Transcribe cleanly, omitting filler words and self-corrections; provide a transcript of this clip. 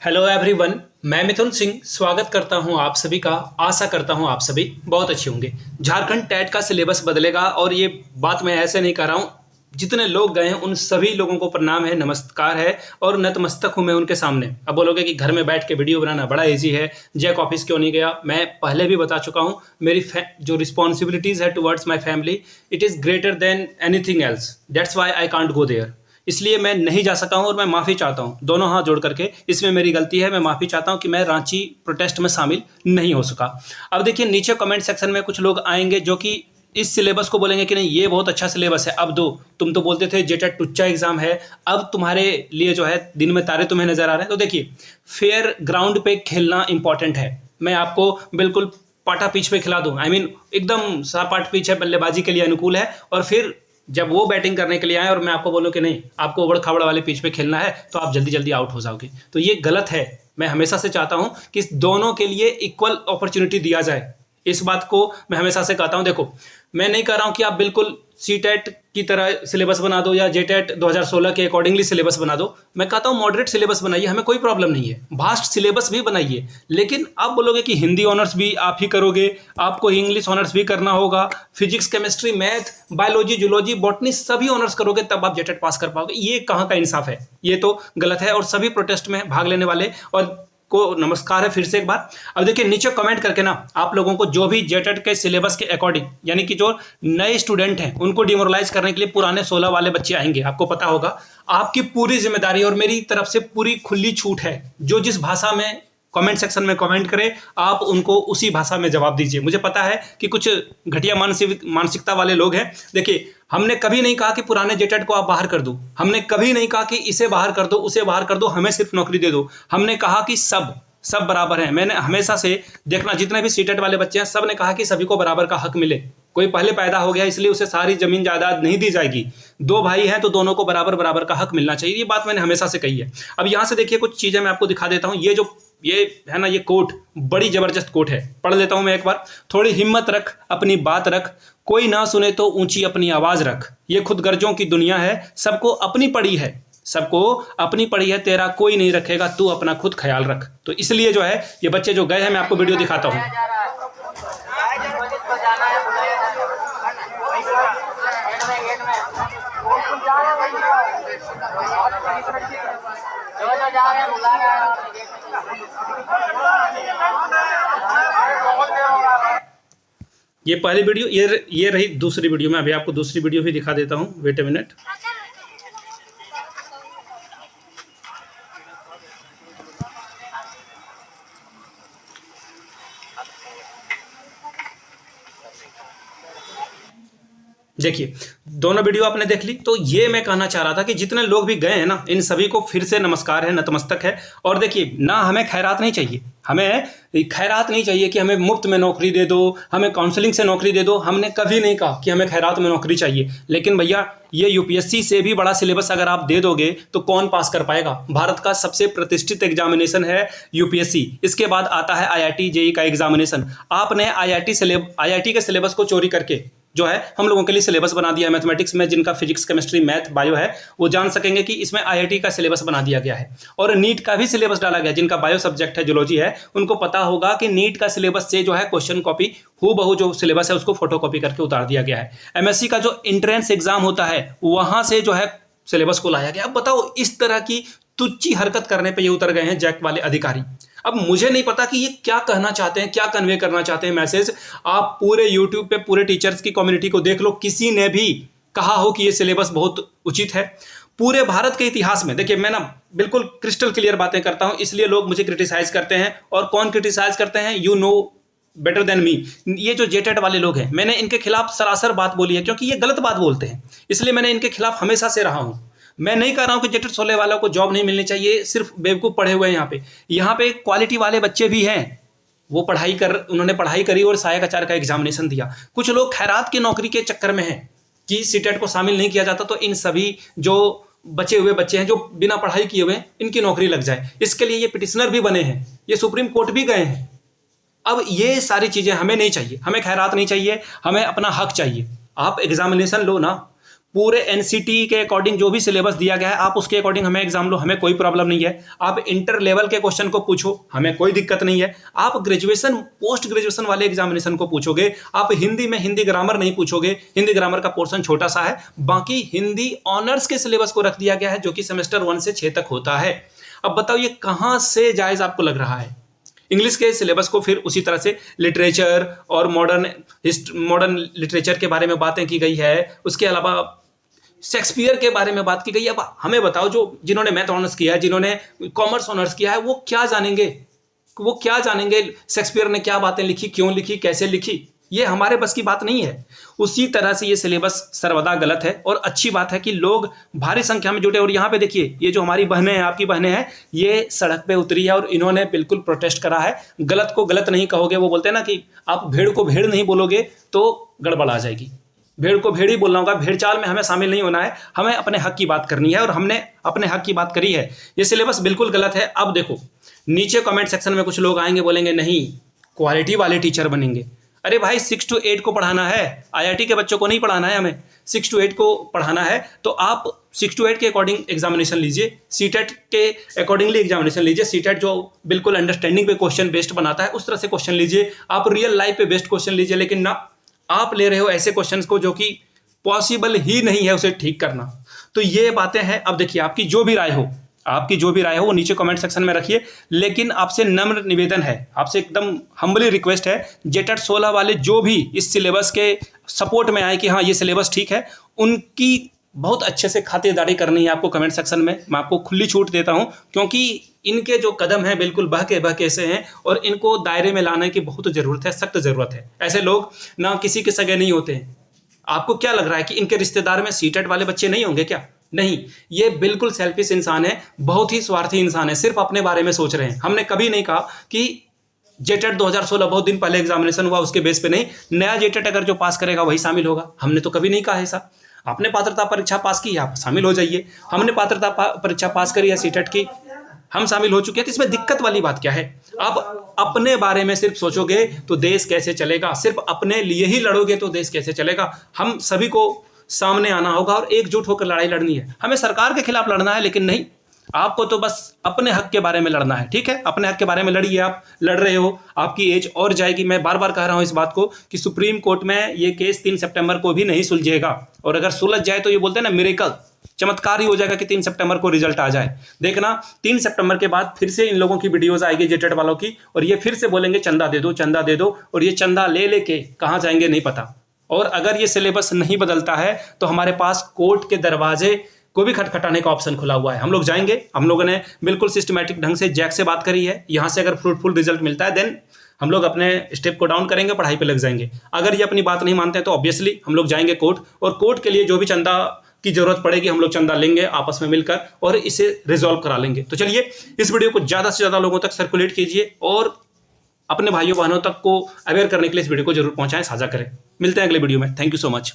Hello everyone, मैं मिथुन सिंह स्वागत करता हूं आप सभी का। आशा करता हूं आप सभी बहुत अच्छे होंगे। झारखंड टेट का सिलेबस बदलेगा और ये बात मैं ऐसे नहीं कर रहा हूं। जितने लोग गए हैं उन सभी लोगों को प्रणाम है, नमस्कार है और नतमस्तक हूं मैं उनके सामने। अब बोलोगे कि घर में बैठ के वीडियो बनाना बड़ा इजी है, जैक ऑफिस क्यों नहीं गया। मैं पहले भी बता चुका हूं, मेरी जो रिस्पॉन्सिबिलिटीज़ है towards my family, it is greater than anything else. That's why I can't go there. इसलिए मैं नहीं जा सका हूं और मैं माफ़ी चाहता हूं, दोनों हाथ जोड़ करके। इसमें मेरी गलती है, मैं माफ़ी चाहता हूं कि मैं रांची प्रोटेस्ट में शामिल नहीं हो सका। अब देखिए, नीचे कमेंट सेक्शन में कुछ लोग आएंगे जो कि इस सिलेबस को बोलेंगे कि नहीं ये बहुत अच्छा सिलेबस है। अब दो, तुम तो बोलते थे जेटेट टुच्चा एग्जाम है, अब तुम्हारे लिए जो है दिन में तारे तुम्हें नजर आ रहे हैं। तो देखिए, फेयर ग्राउंड पे खेलना इंपॉर्टेंट है। मैं आपको बिल्कुल पाटा पिच पे खिला दूं, एकदम सपाट पिच है, बल्लेबाजी के लिए अनुकूल है। और फिर जब वो बैटिंग करने के लिए आए और मैं आपको बोलूं कि नहीं आपको उबड़ खाबड़ वाले पिच पे खेलना है, तो आप जल्दी जल्दी आउट हो जाओगे। तो ये गलत है। मैं हमेशा से चाहता हूं कि दोनों के लिए इक्वल अपॉर्चुनिटी दिया जाए। इस बात को मैं हमेशा से कहता हूं। देखो, मैं नहीं कह रहा हूं कि आप बिल्कुल सी टेट की तरह सिलेबस बना दो या जे टेट 2016 के अकॉर्डिंगली सिलेबस बना दो। मैं कहता हूं मॉडरेट सिलेबस बनाइए, हमें कोई प्रॉब्लम नहीं है। वास्ट सिलेबस भी बनाइए, लेकिन आप बोलोगे कि हिंदी ऑनर्स भी आप ही करोगे, आपको इंग्लिश ऑनर्स भी करना होगा, physics chemistry math biology zoology botany सभी ऑनर्स करोगे तब आप जे टेट पास कर पाओगे। ये कहाँ का इंसाफ है? ये तो गलत है। और सभी प्रोटेस्ट में भाग लेने वाले और को नमस्कार है फिर से एक बार। अब देखिए, नीचे कमेंट करके ना आप लोगों को जो भी जेटेट के सिलेबस के अकॉर्डिंग, यानी कि जो नए स्टूडेंट हैं उनको डिमोरलाइज करने के लिए पुराने 16 वाले बच्चे आएंगे, आपको पता होगा। आपकी पूरी जिम्मेदारी और मेरी तरफ से पूरी खुली छूट है। जो जिस भाषा में कमेंट सेक्शन में कमेंट करें, आप उनको उसी भाषा में जवाब दीजिए। मुझे पता है कि कुछ घटिया मानसिकता वाले लोग हैं। देखिए, हमने कभी नहीं कहा कि पुराने जेटेट को आप बाहर कर दो, हमने कभी नहीं कहा कि इसे बाहर कर दो उसे बाहर कर दो, हमें सिर्फ नौकरी दे दो। हमने कहा कि सब बराबर हैं। मैंने हमेशा से देखना, जितने भी सीटेट वाले बच्चे हैं सब ने कहा कि सभी को बराबर का हक मिले। कोई पहले पैदा हो गया इसलिए उसे सारी जमीन जायदाद नहीं दी जाएगी। दो भाई हैं तो दोनों को बराबर बराबर का हक मिलना चाहिए। ये बात मैंने हमेशा से कही है। अब यहां से देखिए, कुछ चीजें मैं आपको दिखा देता हूं। ये है ना, ये कोट बड़ी जबरदस्त कोट है, पढ़ लेता हूं मैं एक बार। थोड़ी हिम्मत रख, अपनी बात रख, कोई ना सुने तो ऊंची अपनी आवाज रख। ये खुद गर्जों की दुनिया है, सबको अपनी पड़ी है, सबको अपनी पड़ी है, तेरा कोई नहीं रखेगा, तू अपना खुद ख्याल रख। तो इसलिए जो है ये बच्चे जो गए हैं, मैं आपको वीडियो दिखाता हूं। ये पहली वीडियो, ये रही दूसरी वीडियो। मैं अभी आपको दूसरी वीडियो भी दिखा देता हूँ, वेट ए मिनट। देखिए, दोनों वीडियो आपने देख ली। तो ये मैं कहना चाह रहा था कि जितने लोग भी गए हैं ना, इन सभी को फिर से नमस्कार है, नतमस्तक है। और देखिए ना, हमें खैरात नहीं चाहिए, हमें खैरात नहीं चाहिए कि हमें मुफ्त में नौकरी दे दो, हमें काउंसलिंग से नौकरी दे दो। हमने कभी नहीं कहा कि हमें खैरात में नौकरी चाहिए। लेकिन भैया, ये यूपीएससी से भी बड़ा सिलेबस अगर आप दे दोगे तो कौन पास कर पाएगा? भारत का सबसे प्रतिष्ठित एग्जामिनेशन है यूपीएससी। इसके बाद आता है आईआईटी जेईई का एग्जामिनेशन। आपने आईआईटी के सिलेबस को चोरी करके जो है हम लोगों के लिए सिलेबस बना दिया है। मैथमेटिक्स में जिनका फिजिक्स केमिस्ट्री मैथ बायो है, वो जान सकेंगे कि इसमें आईआईटी का सिलेबस बना दिया गया है। और नीट का भी सिलेबस डाला गया। जिनका बायो सब्जेक्ट है, जूलॉजी है, उनको पता होगा कि नीट का सिलेबस से जो है क्वेश्चन कॉपी हूबहू जो सिलेबस है उसको फोटोकॉपी करके उतार दिया गया है। एमएससी का जो एंट्रेंस एग्जाम होता है वहां से जो है सिलेबस को लाया गया। अब बताओ, इस तरह की तुच्ची हरकत करने पे ये उतर गए हैं जैक वाले अधिकारी। अब मुझे नहीं पता कि ये क्या कहना चाहते हैं, क्या कन्वे करना चाहते हैं मैसेज। आप पूरे यूट्यूब पे पूरे टीचर्स की कम्युनिटी को देख लो, किसी ने भी कहा हो कि ये सिलेबस बहुत उचित है। पूरे भारत के इतिहास में देखिए, मैं ना बिल्कुल क्रिस्टल क्लियर बातें करता हूं, इसलिए लोग मुझे क्रिटिसाइज करते हैं। और कौन क्रिटिसाइज करते हैं? You know better than me. ये जो जेटेट वाले लोग हैं, मैंने इनके खिलाफ सरासर बात बोली है, क्योंकि ये गलत बात बोलते हैं। इसलिए मैंने इनके खिलाफ हमेशा से रहा हूं। मैं नहीं कह रहा हूं कि जेटेट 16 वालों को जॉब नहीं मिलनी चाहिए, सिर्फ बेवकूफ़ पढ़े हुए हैं। यहाँ पे क्वालिटी वाले बच्चे भी हैं, वो उन्होंने पढ़ाई करी और साया कचार का एग्जामिनेशन दिया। कुछ लोग खैरात की नौकरी के चक्कर में हैं कि सीटेट को शामिल नहीं किया जाता, तो इन सभी जो बचे हुए बच्चे हैं जो बिना पढ़ाई किए हुए हैं, इनकी नौकरी लग जाए, इसके लिए ये पिटिशनर भी बने हैं, ये सुप्रीम कोर्ट भी गए हैं। अब ये सारी चीज़ें हमें नहीं चाहिए, हमें खैरात नहीं चाहिए, हमें अपना हक चाहिए। आप एग्जामिनेशन लो ना, पूरे एनसीटी के अकॉर्डिंग जो भी सिलेबस दिया गया है आप उसके अकॉर्डिंग हमें एग्जाम लो, हमें कोई प्रॉब्लम नहीं है। आप इंटर लेवल के क्वेश्चन को पूछो, हमें कोई दिक्कत नहीं है। आप ग्रेजुएशन पोस्ट ग्रेजुएशन वाले एग्जामिनेशन को पूछोगे, आप हिंदी में हिंदी ग्रामर नहीं पूछोगे, हिंदी ग्रामर का पोर्शन छोटा सा है। बाकी हिंदी ऑनर्स के सिलेबस को रख दिया गया है जो कि सेमेस्टर 1 से 6 तक होता है। अब बताओ ये कहां से जायज आपको लग रहा है? इंग्लिश के सिलेबस को फिर उसी तरह से लिटरेचर और मॉडर्न लिटरेचर के बारे में बातें की गई है, उसके अलावा शेक्सपियर के बारे में बात की गई है। अब हमें बताओ जो जिन्होंने मैथ ऑनर्स किया है, जिन्होंने कॉमर्स ऑनर्स किया है, वो क्या जानेंगे? शेक्सपियर ने क्या बातें लिखी, क्यों लिखी, कैसे लिखी? ये हमारे बस की बात नहीं है। उसी तरह से ये सिलेबस सर्वदा गलत है और अच्छी बात है कि लोग भारी संख्या में जुटे। और यहाँ पे देखिए ये जो हमारी बहनें हैं, आपकी बहनें हैं, ये सड़क पे उतरी है और इन्होंने बिल्कुल प्रोटेस्ट करा है। गलत को गलत नहीं कहोगे, वो बोलते हैं ना कि आप भेड़ को भेड़ नहीं बोलोगे तो गड़बड़ आ जाएगी। भेड़ को भेड़ ही बोलना होगा, भेड़ चाल में हमें शामिल नहीं होना है, हमें अपने हक की बात करनी है और हमने अपने हक की बात करी है। ये सिलेबस बिल्कुल गलत है। अब देखो नीचे कमेंट सेक्शन में कुछ लोग आएंगे, बोलेंगे नहीं क्वालिटी वाले टीचर बनेंगे। अरे भाई 6 to 8 को पढ़ाना है, आईआईटी के बच्चों को नहीं पढ़ाना है, हमें 6 to 8 को पढ़ाना है। तो आप 6 to 8 के अकॉर्डिंग एग्जामिनेशन लीजिए, सीटेट के अकॉर्डिंगली एग्जामिनेशन लीजिए। सीटेट जो बिल्कुल अंडरस्टैंडिंग पे क्वेश्चन बेस्ड बनाता है उस तरह से क्वेश्चन लीजिए। आप रियल लाइफ पे बेस्ड क्वेश्चन लीजिए, लेकिन ना आप ले रहे हो ऐसे क्वेश्चंस को जो कि पॉसिबल ही नहीं है उसे ठीक करना। तो ये बातें हैं। अब देखिए आपकी जो भी राय हो वो नीचे कमेंट सेक्शन में रखिए। लेकिन आपसे नम्र निवेदन है, आपसे एकदम हम्बली रिक्वेस्ट है, जेटेट 16 वाले जो भी इस सिलेबस के सपोर्ट में आए कि हाँ ये सिलेबस ठीक है, उनकी बहुत अच्छे से खातिरदारी करनी है आपको कमेंट सेक्शन में। मैं आपको खुली छूट देता हूं क्योंकि इनके जो कदम हैं बिल्कुल बहके से हैं और इनको दायरे में लाने की बहुत ज़रूरत है, सख्त ज़रूरत है। ऐसे लोग ना किसी के सगे नहीं होते हैं। आपको क्या लग रहा है कि इनके रिश्तेदार में सीटेट वाले बच्चे नहीं होंगे क्या? नहीं, ये बिल्कुल सेल्फिश इंसान है, बहुत ही स्वार्थी इंसान है, सिर्फ अपने बारे में सोच रहे हैं। हमने कभी नहीं कहा कि जेटेट 2016 बहुत दिन पहले एग्जामिनेशन हुआ उसके बेस पे नहीं, नया जेटेट अगर जो पास करेगा वही शामिल होगा। हमने तो कभी नहीं कहा ऐसा। आपने पात्रता परीक्षा पास की, आप शामिल हो जाइए। हमने पात्रता परीक्षा पास करी है सीटेट की, हम शामिल हो चुके हैं। तो इसमें दिक्कत वाली बात क्या है? आप अपने बारे में सिर्फ सोचोगे तो देश कैसे चलेगा? सिर्फ अपने लिए ही लड़ोगे तो देश कैसे चलेगा? हम सभी को सामने आना होगा और एकजुट होकर लड़ाई लड़नी है। हमें सरकार के खिलाफ लड़ना है, लेकिन नहीं, आपको तो बस अपने हक के बारे में लड़ना है। ठीक है, अपने हक के बारे में लड़िए। आप लड़ रहे हो, आपकी एज और जाएगी। मैं बार बार कह रहा हूं इस बात को कि सुप्रीम कोर्ट में ये केस 3 सितंबर को भी नहीं सुलझेगा, और अगर सुलझ जाए तो ये बोलते हैं ना मिरेकल, चमत्कार ही हो जाएगा कि 3 सितंबर को रिजल्ट आ जाए। देखना 3 सितंबर के बाद फिर से इन लोगों की वीडियोस आएगी जेटेट वालों की, और ये फिर से बोलेंगे चंदा दे दो, चंदा दे दो, और ये चंदा ले लेके कहाँ जाएंगे नहीं पता। और अगर ये सिलेबस नहीं बदलता है तो हमारे पास कोर्ट के दरवाजे को भी खटखटाने का ऑप्शन खुला हुआ है। हम लोग जाएंगे, हम लोगों ने बिल्कुल सिस्टमैटिक ढंग से जैक से बात करी है। यहाँ से अगर फ्रूटफुल रिजल्ट मिलता है देन हम लोग अपने स्टेप को डाउन करेंगे, पढ़ाई पे लग जाएंगे। अगर ये अपनी बात नहीं मानते हैं तो ऑब्वियसली हम लोग जाएंगे कोर्ट, और कोर्ट के लिए जो भी चंदा की जरूरत पड़ेगी हम लोग चंदा लेंगे आपस में मिलकर और इसे रिजॉल्व करा लेंगे। तो चलिए इस वीडियो को ज़्यादा से ज़्यादा लोगों तक सर्कुलेट कीजिए और अपने भाइयों बहनों तक को अवेयर करने के लिए इस वीडियो को जरूर पहुंचाएं, साझा करें। मिलते हैं अगले वीडियो में। Thank you so much.